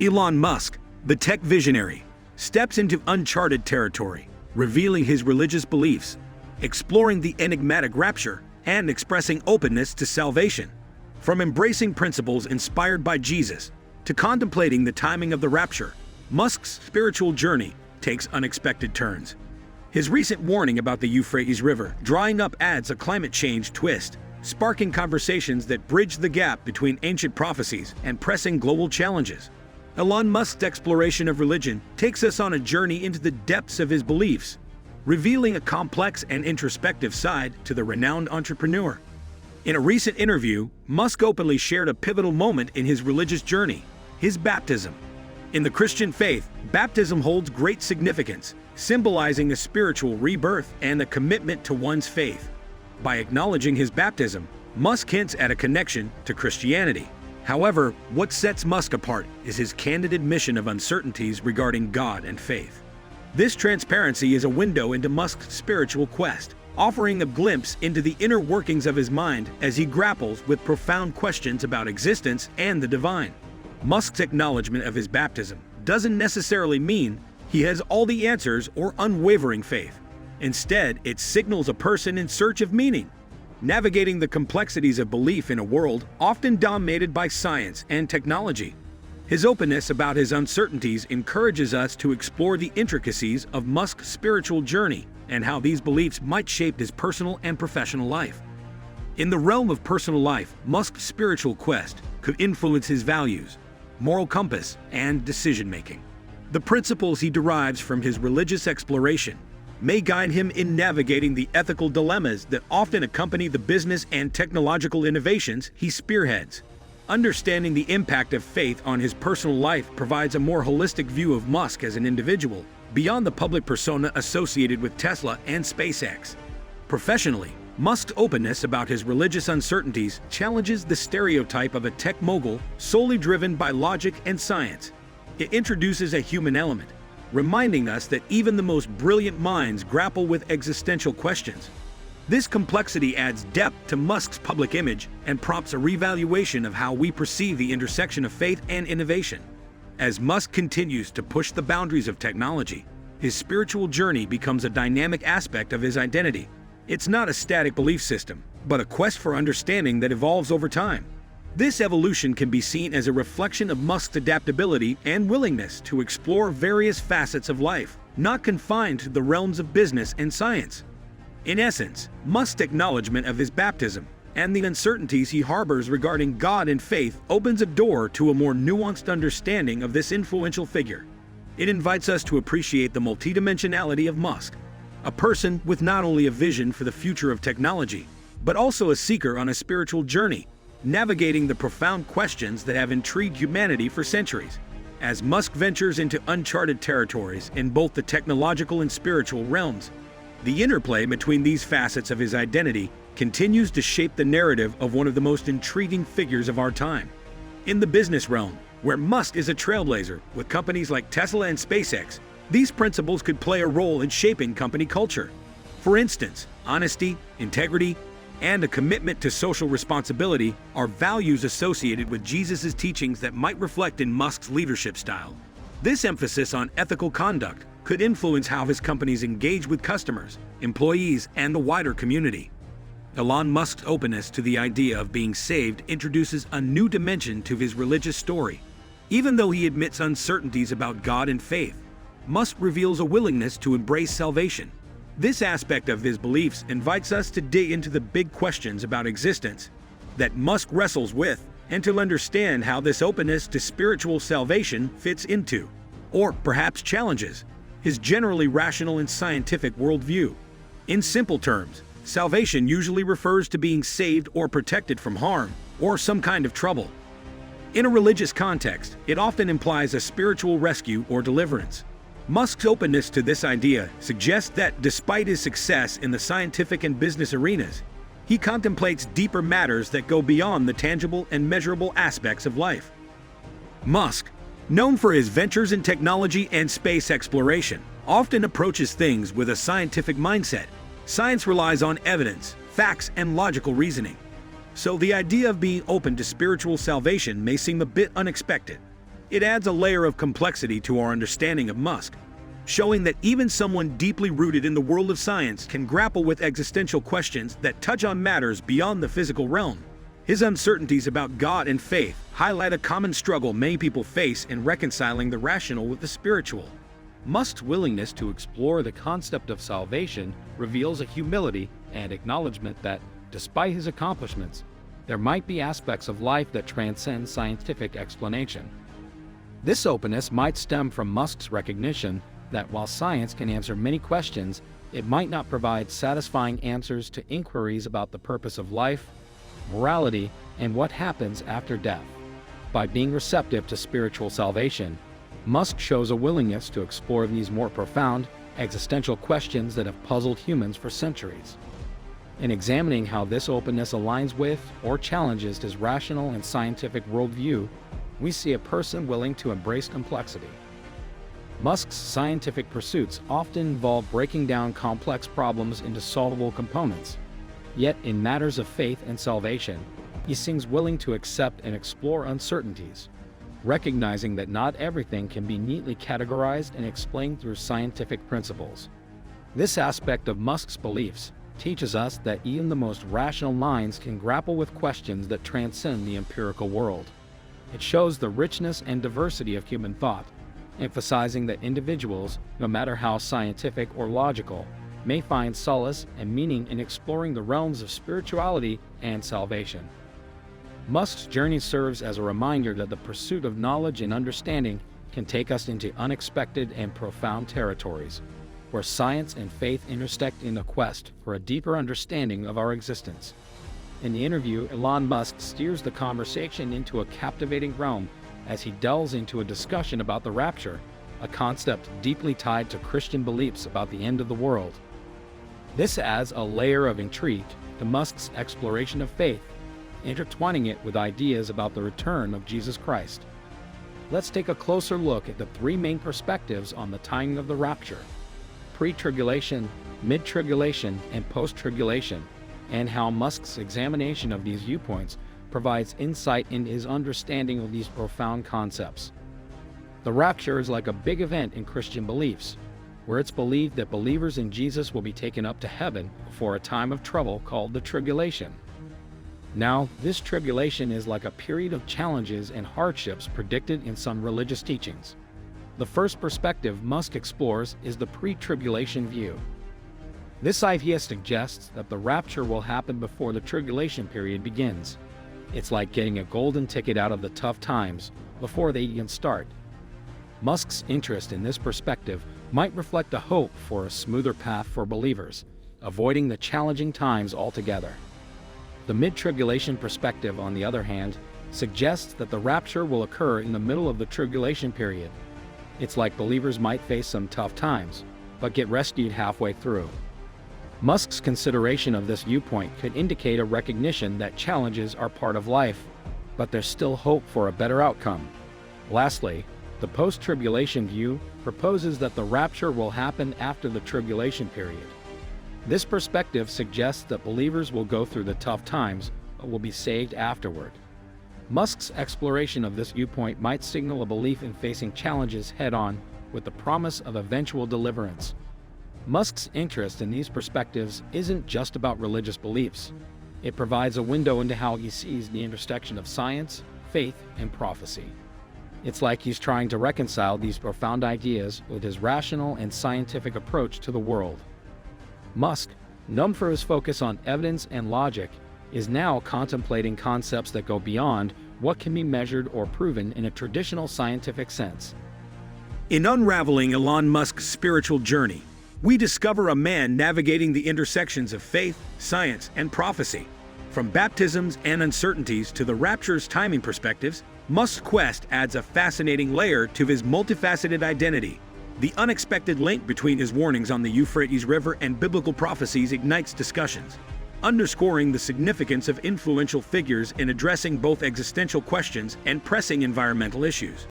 Elon Musk, the tech visionary, steps into uncharted territory, revealing his religious beliefs, exploring the enigmatic rapture, and expressing openness to salvation. From embracing principles inspired by Jesus to contemplating the timing of the rapture, Musk's spiritual journey takes unexpected turns. His recent warning about the Euphrates River drying up adds a climate change twist, sparking conversations that bridge the gap between ancient prophecies and pressing global challenges. Elon Musk's exploration of religion takes us on a journey into the depths of his beliefs, revealing a complex and introspective side to the renowned entrepreneur. In a recent interview, Musk openly shared a pivotal moment in his religious journey: his baptism. In the Christian faith, baptism holds great significance, symbolizing a spiritual rebirth and a commitment to one's faith. By acknowledging his baptism, Musk hints at a connection to Christianity. However, what sets Musk apart is his candid admission of uncertainties regarding God and faith. This transparency is a window into Musk's spiritual quest, offering a glimpse into the inner workings of his mind as he grapples with profound questions about existence and the divine. Musk's acknowledgement of his baptism doesn't necessarily mean he has all the answers or unwavering faith. Instead, it signals a person in search of meaning, navigating the complexities of belief in a world often dominated by science and technology. His openness about his uncertainties encourages us to explore the intricacies of Musk's spiritual journey and how these beliefs might shape his personal and professional life. In the realm of personal life, Musk's spiritual quest could influence his values, moral compass, and decision-making. The principles he derives from his religious exploration may guide him in navigating the ethical dilemmas that often accompany the business and technological innovations he spearheads. Understanding the impact of faith on his personal life provides a more holistic view of Musk as an individual, beyond the public persona associated with Tesla and SpaceX. Professionally, Musk's openness about his religious uncertainties challenges the stereotype of a tech mogul solely driven by logic and science. It introduces a human element, reminding us that even the most brilliant minds grapple with existential questions. This complexity adds depth to Musk's public image and prompts a revaluation of how we perceive the intersection of faith and innovation. As Musk continues to push the boundaries of technology, his spiritual journey becomes a dynamic aspect of his identity. It's not a static belief system, but a quest for understanding that evolves over time. This evolution can be seen as a reflection of Musk's adaptability and willingness to explore various facets of life, not confined to the realms of business and science. In essence, Musk's acknowledgement of his baptism and the uncertainties he harbors regarding God and faith opens a door to a more nuanced understanding of this influential figure. It invites us to appreciate the multidimensionality of Musk, a person with not only a vision for the future of technology, but also a seeker on a spiritual journey, navigating the profound questions that have intrigued humanity for centuries. As Musk ventures into uncharted territories in both the technological and spiritual realms, the interplay between these facets of his identity continues to shape the narrative of one of the most intriguing figures of our time. In the business realm, where Musk is a trailblazer with companies like Tesla and SpaceX, these principles could play a role in shaping company culture. For instance, honesty, integrity, and a commitment to social responsibility are values associated with Jesus' teachings that might reflect in Musk's leadership style. This emphasis on ethical conduct could influence how his companies engage with customers, employees, and the wider community. Elon Musk's openness to the idea of being saved introduces a new dimension to his religious story. Even though he admits uncertainties about God and faith, Musk reveals a willingness to embrace salvation. This aspect of his beliefs invites us to dig into the big questions about existence that Musk wrestles with and to understand how this openness to spiritual salvation fits into, or perhaps challenges, his generally rational and scientific worldview. In simple terms, salvation usually refers to being saved or protected from harm or some kind of trouble. In a religious context, it often implies a spiritual rescue or deliverance. Musk's openness to this idea suggests that despite his success in the scientific and business arenas, he contemplates deeper matters that go beyond the tangible and measurable aspects of life. Musk, known for his ventures in technology and space exploration, often approaches things with a scientific mindset. Science relies on evidence, facts, and logical reasoning. So the idea of being open to spiritual salvation may seem a bit unexpected. It adds a layer of complexity to our understanding of Musk, showing that even someone deeply rooted in the world of science can grapple with existential questions that touch on matters beyond the physical realm. His uncertainties about God and faith highlight a common struggle many people face in reconciling the rational with the spiritual. Musk's willingness to explore the concept of salvation reveals a humility and acknowledgement that, despite his accomplishments, there might be aspects of life that transcend scientific explanation. This openness might stem from Musk's recognition that while science can answer many questions, it might not provide satisfying answers to inquiries about the purpose of life, morality, and what happens after death. By being receptive to spiritual salvation, Musk shows a willingness to explore these more profound, existential questions that have puzzled humans for centuries. In examining how this openness aligns with or challenges his rational and scientific worldview, we see a person willing to embrace complexity. Musk's scientific pursuits often involve breaking down complex problems into solvable components. Yet, in matters of faith and salvation, he seems willing to accept and explore uncertainties, recognizing that not everything can be neatly categorized and explained through scientific principles. This aspect of Musk's beliefs teaches us that even the most rational minds can grapple with questions that transcend the empirical world. It shows the richness and diversity of human thought, emphasizing that individuals, no matter how scientific or logical, may find solace and meaning in exploring the realms of spirituality and salvation. Musk's journey serves as a reminder that the pursuit of knowledge and understanding can take us into unexpected and profound territories, where science and faith intersect in a quest for a deeper understanding of our existence. In the interview, Elon Musk steers the conversation into a captivating realm as he delves into a discussion about the rapture, a concept deeply tied to Christian beliefs about the end of the world. This adds a layer of intrigue to Musk's exploration of faith, intertwining it with ideas about the return of Jesus Christ. Let's take a closer look at the three main perspectives on the timing of the rapture: pre-tribulation, mid-tribulation, and post-tribulation, and how Musk's examination of these viewpoints provides insight into his understanding of these profound concepts. The rapture is like a big event in Christian beliefs, where it's believed that believers in Jesus will be taken up to heaven before a time of trouble called the tribulation. Now, this tribulation is like a period of challenges and hardships predicted in some religious teachings. The first perspective Musk explores is the pre-tribulation view. This idea suggests that the rapture will happen before the tribulation period begins. It's like getting a golden ticket out of the tough times before they even start. Musk's interest in this perspective might reflect a hope for a smoother path for believers, avoiding the challenging times altogether. The mid-tribulation perspective, on the other hand, suggests that the rapture will occur in the middle of the tribulation period. It's like believers might face some tough times, but get rescued halfway through. Musk's consideration of this viewpoint could indicate a recognition that challenges are part of life, but there's still hope for a better outcome. Lastly, the post-tribulation view proposes that the rapture will happen after the tribulation period. This perspective suggests that believers will go through the tough times, but will be saved afterward. Musk's exploration of this viewpoint might signal a belief in facing challenges head-on with the promise of eventual deliverance. Musk's interest in these perspectives isn't just about religious beliefs. It provides a window into how he sees the intersection of science, faith, and prophecy. It's like he's trying to reconcile these profound ideas with his rational and scientific approach to the world. Musk, known for his focus on evidence and logic, is now contemplating concepts that go beyond what can be measured or proven in a traditional scientific sense. In unraveling Elon Musk's spiritual journey, we discover a man navigating the intersections of faith, science, and prophecy. From baptisms and uncertainties to the rapture's timing perspectives, Musk's quest adds a fascinating layer to his multifaceted identity. The unexpected link between his warnings on the Euphrates River and biblical prophecies ignites discussions, underscoring the significance of influential figures in addressing both existential questions and pressing environmental issues.